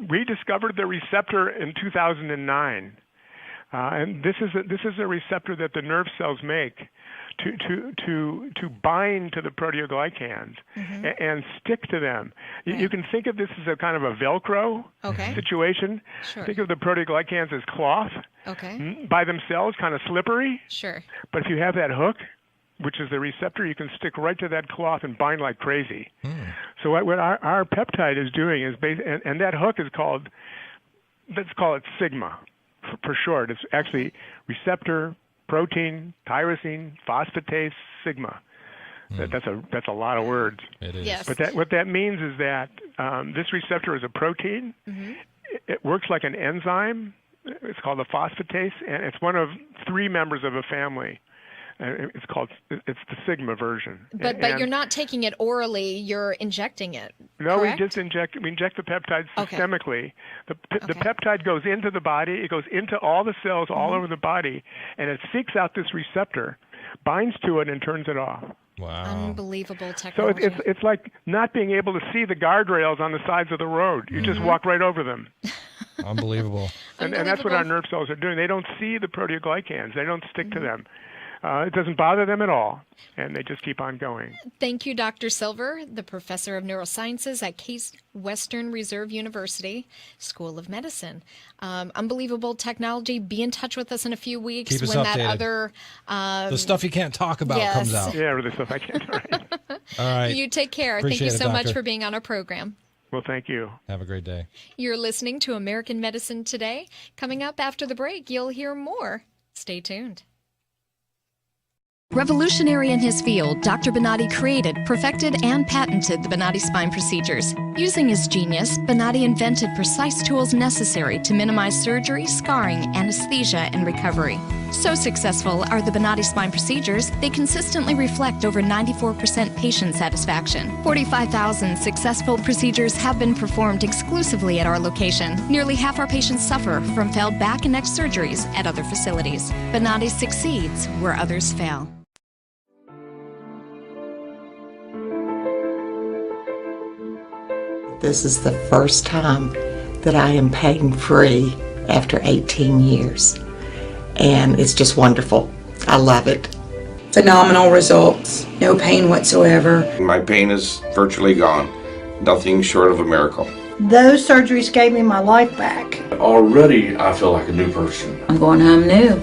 We discovered the receptor in 2009, and this is a receptor that the nerve cells make to bind to the proteoglycans and stick to them. You can think of this as a kind of a Velcro situation. Sure. Think of the proteoglycans as cloth by themselves, kind of slippery. Sure. But if you have that hook, which is the receptor you can stick right to that cloth and bind like crazy. So what our peptide is doing is, and that hook is called, let's call it sigma for short. It's actually receptor protein tyrosine phosphatase sigma. That's a lot of words. It is. Yes. But what that means is that this receptor is a protein. It works like an enzyme. It's called a phosphatase, and it's one of 3 members of a family. It's the sigma version. But you're not taking it orally, you're injecting it. No, correct? we inject the peptide systemically. The peptide goes into the body, it goes into all the cells all over the body, and it seeks out this receptor, binds to it, and turns it off. Wow. Unbelievable So technology. it's like not being able to see the guardrails on the sides of the road. You just walk right over them. Unbelievable. And that's what our nerve cells are doing. They don't see the proteoglycans. They don't stick to them. It doesn't bother them at all, and they just keep on going. Thank you, Dr. Silver, the professor of neurosciences at Case Western Reserve University School of Medicine. Unbelievable technology. Be in touch with us in a few weeks Keep us when updated. that other the stuff you can't talk about comes out. Yeah, the stuff I can't. Right. All right. You take care. Appreciate Thank you so it, much Doctor. for being on our program. Well, thank you. Have a great day. You're listening to American Medicine Today. Coming up after the break, you'll hear more. Stay tuned. Revolutionary in his field, Dr. Bonati created, perfected, and patented the Bonati spine procedures. Using his genius, Bonati invented precise tools necessary to minimize surgery, scarring, anesthesia, and recovery. So successful are the Bonati spine procedures, they consistently reflect over 94% patient satisfaction. 45,000 successful procedures have been performed exclusively at our location. Nearly half our patients suffer from failed back and neck surgeries at other facilities. Bonati succeeds where others fail. This is the first time that I am pain-free after 18 years. And it's just wonderful. I love it. Phenomenal results. No pain whatsoever. My pain is virtually gone. Nothing short of a miracle. Those surgeries gave me my life back. Already, I feel like a new person. I'm going home new.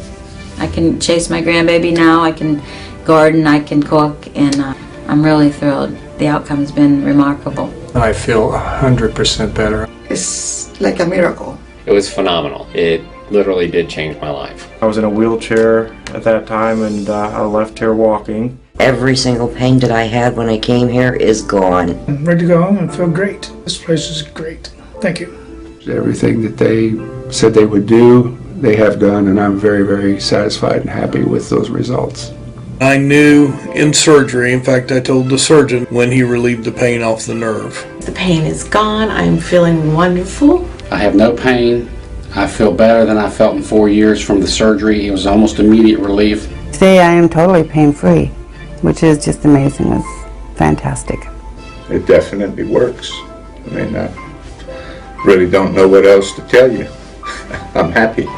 I can chase my grandbaby now. I can garden. I can cook. And I'm really thrilled. The outcome's been remarkable. I feel 100% better. It's like a miracle. It was phenomenal. It literally did change my life. I was in a wheelchair at that time, and I left here walking. Every single pain that I had when I came here is gone. I'm ready to go home and feel great. This place is great. Thank you. Everything that they said they would do, they have done, and I'm very, very satisfied and happy with those results. I knew in surgery, in fact, I told the surgeon when he relieved the pain off the nerve. The pain is gone. I'm feeling wonderful. I have no pain. I feel better than I felt in 4 years from the surgery. It was almost immediate relief. Today I am totally pain-free, which is just amazing. It's fantastic. It definitely works. I mean, I really don't know what else to tell you. I'm happy.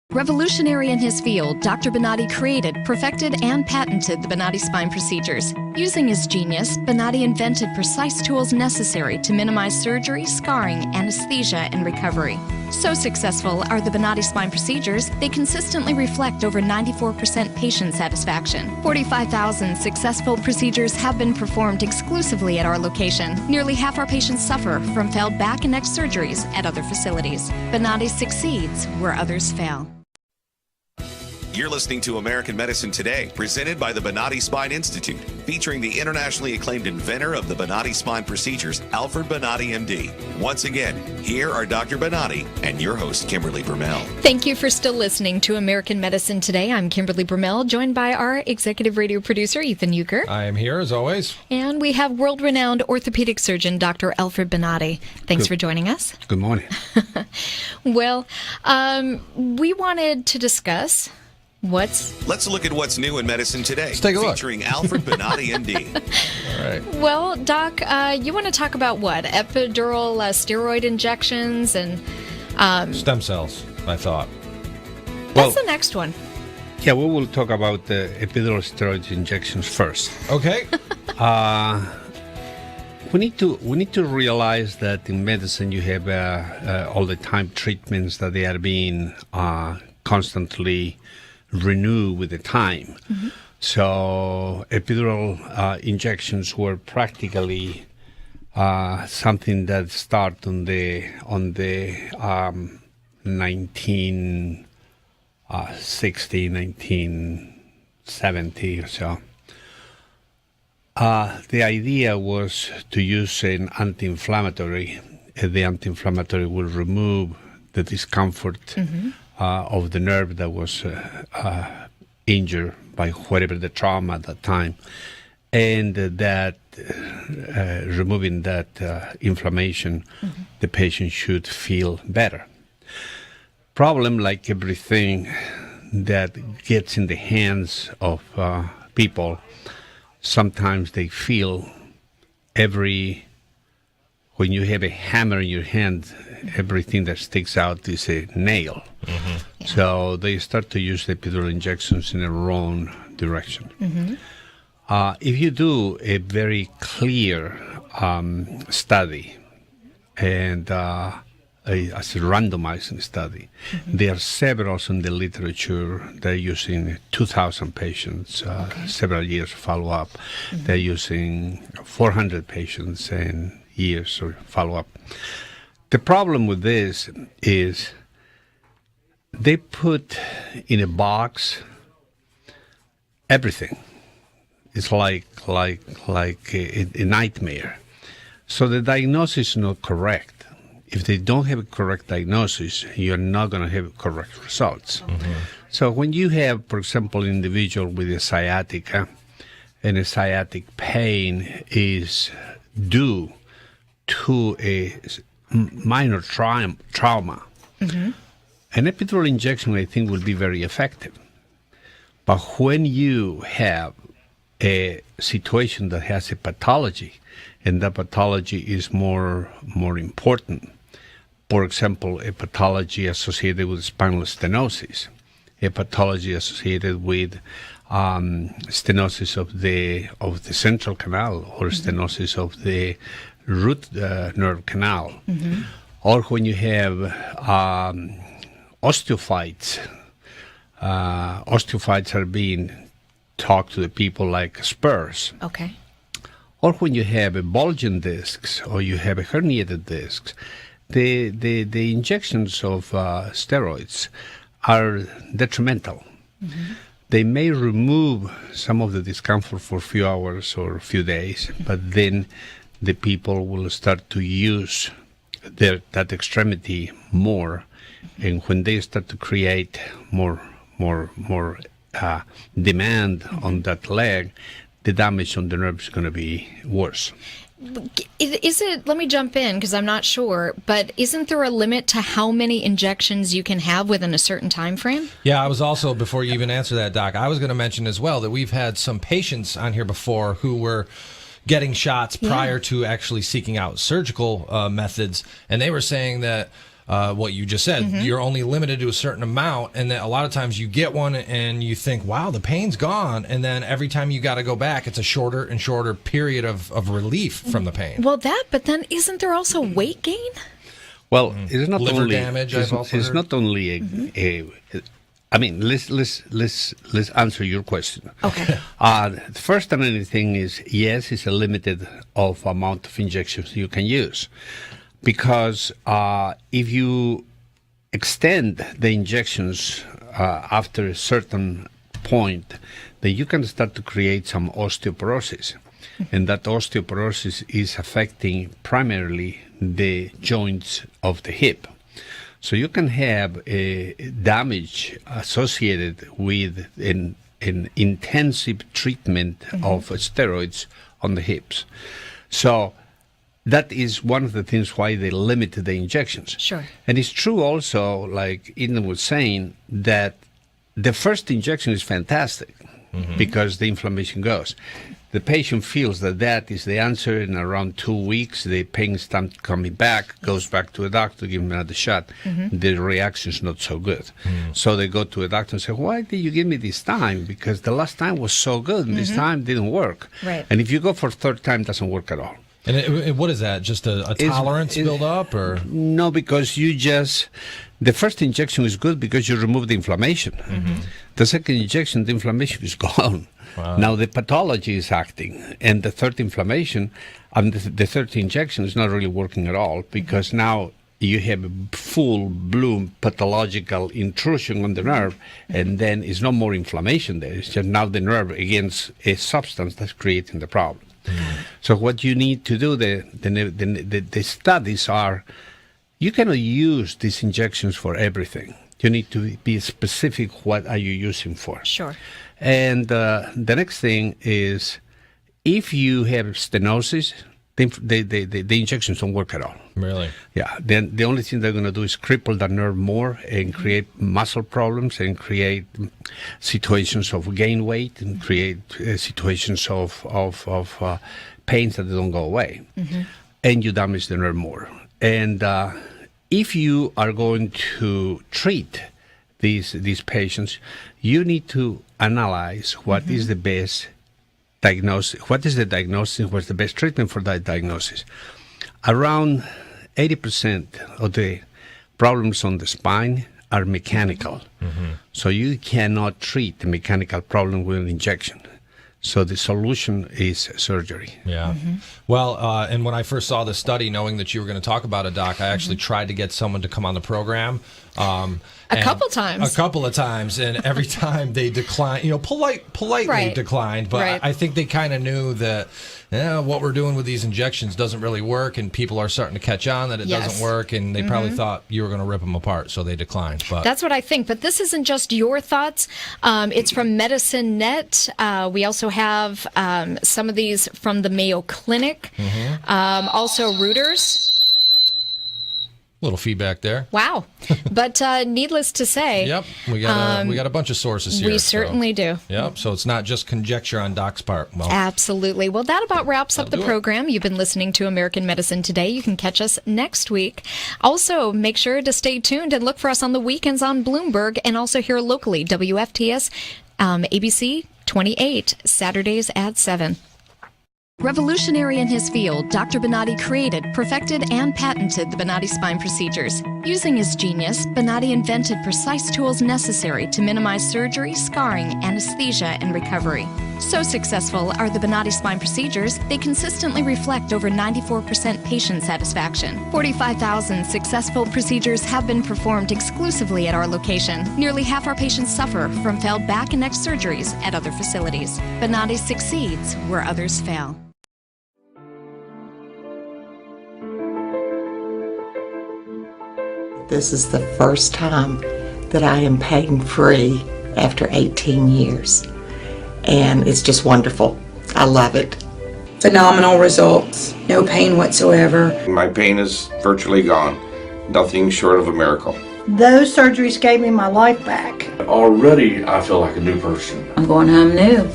Revolutionary in his field, Dr. Bonati created, perfected, and patented the Bonati spine procedures. Using his genius, Bonati invented precise tools necessary to minimize surgery, scarring, anesthesia, and recovery. So successful are the Bonati spine procedures, they consistently reflect over 94% patient satisfaction. 45,000 successful procedures have been performed exclusively at our location. Nearly half our patients suffer from failed back and neck surgeries at other facilities. Bonati succeeds where others fail. You're listening to American Medicine Today, presented by the Bonati Spine Institute, featuring the internationally acclaimed inventor of the Bonati spine procedures, Alfred Bonati, MD. Once again, here are Dr. Bonati and your host, Kimberly Brumell. Thank you for still listening to American Medicine Today. I'm Kimberly Brumell, joined by our executive radio producer, Ethan Euchre. I am here, as always. And we have world-renowned orthopedic surgeon, Dr. Alfred Bonati. Thanks for joining us. Good morning. Well, we wanted to discuss Let's look at what's new in medicine today. Let's take a look. Featuring Alfred Bonati, MD. All right. Well, Doc, you want to talk about what? Epidural steroid injections and Stem cells, I thought. That's the next one. Yeah, we will talk about the epidural steroid injections first. Okay. We need to realize that in medicine you have all the time treatments that they are being constantly renewed with the time. Mm-hmm. So epidural injections were practically something that started on the 1960, 1970 or so. The idea was to use an anti-inflammatory. The anti-inflammatory will remove the discomfort of the nerve that was injured by whatever the trauma at that time, and that removing that inflammation, the patient should feel better. Problem, like everything that gets in the hands of people, sometimes they feel when you have a hammer in your hand, everything that sticks out is a nail. Mm-hmm. Yeah. So they start to use the epidural injections in the wrong direction. Mm-hmm. If you do a very clear study, and as a randomizing study, there are several in the literature. They're using 2,000 patients, several years follow-up. Mm-hmm. They're using 400 patients and years of follow-up. The problem with this is they put in a box everything. It's like a nightmare. So the diagnosis is not correct. If they don't have a correct diagnosis, you're not going to have correct results. Mm-hmm. So when you have, for example, an individual with a sciatica, and a sciatic pain is due to a minor trauma, an epidural injection, I think, will be very effective. But when you have a situation that has a pathology, and that pathology is more important, for example, a pathology associated with spinal stenosis, a pathology associated with stenosis of the central canal, or stenosis of the root nerve canal, or when you have osteophytes. Osteophytes are being talked to the people like spurs. Okay. Or when you have a bulging discs, or you have a herniated discs, the injections of steroids are detrimental. Mm-hmm. They may remove some of the discomfort for a few hours or a few days, but then the people will start to use that extremity more, and when they start to create more demand on that leg, the damage on the nerve is going to be worse. Is it, let me jump in because I'm not sure, but isn't there a limit to how many injections you can have within a certain time frame? Yeah, I was also, before you even answer that, Doc, I was going to mention as well that we've had some patients on here before who were getting shots prior to actually seeking out surgical methods, and they were saying that what you just said, you're only limited to a certain amount, and that a lot of times you get one and you think, wow, the pain's gone, and then every time you got to go back, it's a shorter and shorter period of relief from the pain. Well, but then isn't there also weight gain? Well, it's not liver only damage. It's not only I mean, let's answer your question. Okay. First and anything is, yes, it's a limited of amount of injections you can use. Because if you extend the injections after a certain point, then you can start to create some osteoporosis. And that osteoporosis is affecting primarily the joints of the hip. So you can have a damage associated with an intensive treatment of steroids on the hips. So that is one of the things why they limited the injections. Sure. And it's true also, like Eden was saying, that the first injection is fantastic because the inflammation goes. the patient feels that that is the answer. In around 2 weeks, the pain starts coming back, goes back to a doctor, give him another shot. The reaction is not so good. So they go to a doctor and say, why did you give me this time? Because the last time was so good, and this time didn't work. Right. And if you go for third time, it doesn't work at all. And what is that? Just a tolerance build up, or no? Because the first injection is good because you remove the inflammation. The second injection, the inflammation is gone. Wow. Now the pathology is acting, and the third inflammation, the third injection is not really working at all because now you have a full-blown pathological intrusion on the nerve, and then it's no more inflammation there. It's just now the nerve against a substance that's creating the problem. So what you need to do, the studies are, you cannot use these injections for everything. You need to be specific. What are you using for? Sure. And the next thing is, if you have stenosis, the injections don't work at all. Really? Yeah. Then the only thing they're going to do is cripple the nerve more and create muscle problems and create situations of gain weight and create situations of pains that don't go away. And you damage the nerve more. And if you are going to treat these patients, you need to analyze what is the best diagnosis, what is the diagnosis, what's the best treatment for that diagnosis. Around 80% of the problems on the spine are mechanical. So you cannot treat the mechanical problem with an injection. So the solution is surgery. Yeah. Well, and when I first saw the study, knowing that you were going to talk about it, Doc, I actually tried to get someone to come on the program. A couple of times, and every time they declined, politely declined, but I think they kind of knew that what we're doing with these injections doesn't really work, and people are starting to catch on that it doesn't work, and they probably thought you were going to rip them apart, so they declined. But that's what I think. But this isn't just your thoughts. It's from Medicine Net. We also have some of these from the Mayo Clinic. Also Reuters. Little feedback there. Wow. But needless to say. Yep. We got a bunch of sources here. We certainly do. Yep. So it's not just conjecture on Doc's part. Well, absolutely. Well, that about wraps up the program. You've been listening to American Medicine Today. You can catch us next week. Also, make sure to stay tuned and look for us on the weekends on Bloomberg and also here locally, WFTS ABC 28, Saturdays at 7. Revolutionary in his field, Dr. Bonatti created, perfected, and patented the Bonatti spine procedures. Using his genius, Bonatti invented precise tools necessary to minimize surgery, scarring, anesthesia, and recovery. So successful are the Bonatti spine procedures, they consistently reflect over 94% patient satisfaction. 45,000 successful procedures have been performed exclusively at our location. Nearly half our patients suffer from failed back and neck surgeries at other facilities. Bonatti succeeds where others fail. This is the first time that I am pain-free after 18 years. And it's just wonderful. I love it. Phenomenal results. No pain whatsoever. My pain is virtually gone. Nothing short of a miracle. Those surgeries gave me my life back. Already, I feel like a new person. I'm going home new.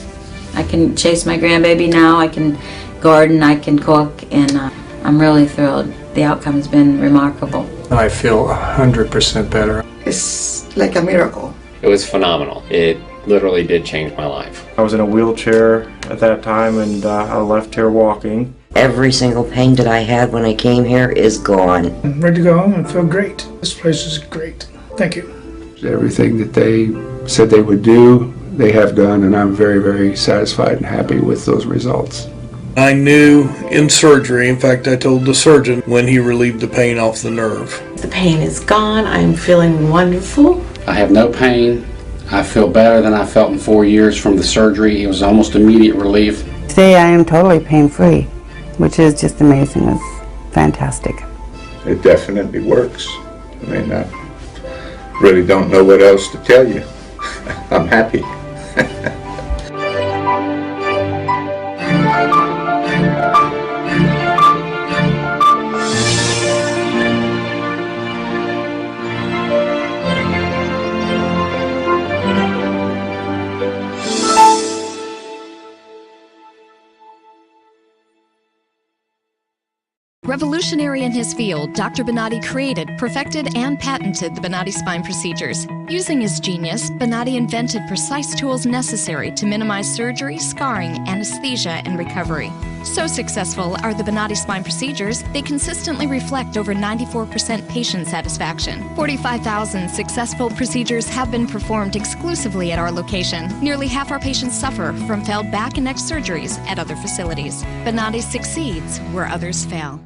I can chase my grandbaby now. I can garden. I can cook. And I'm really thrilled. The outcome has been remarkable. I feel 100% better. It's like a miracle. It was phenomenal. It literally did change my life. I was in a wheelchair at that time, and I left here walking. Every single pain that I had when I came here is gone. I'm ready to go home and feel great. This place is great. Thank you. Everything that they said they would do, they have done, and I'm very, very satisfied and happy with those results. I knew in surgery, in fact, I told the surgeon when he relieved the pain off the nerve. The pain is gone. I'm feeling wonderful. I have no pain. I feel better than I felt in 4 years from the surgery. It was almost immediate relief. Today I am totally pain-free, which is just amazing. It's fantastic. It definitely works. I mean, I really don't know what else to tell you. I'm happy. Revolutionary in his field, Dr. Bonatti created, perfected, and patented the Bonatti spine procedures. Using his genius, Bonatti invented precise tools necessary to minimize surgery, scarring, anesthesia, and recovery. So successful are the Bonatti spine procedures, they consistently reflect over 94% patient satisfaction. 45,000 successful procedures have been performed exclusively at our location. Nearly half our patients suffer from failed back and neck surgeries at other facilities. Bonatti succeeds where others fail.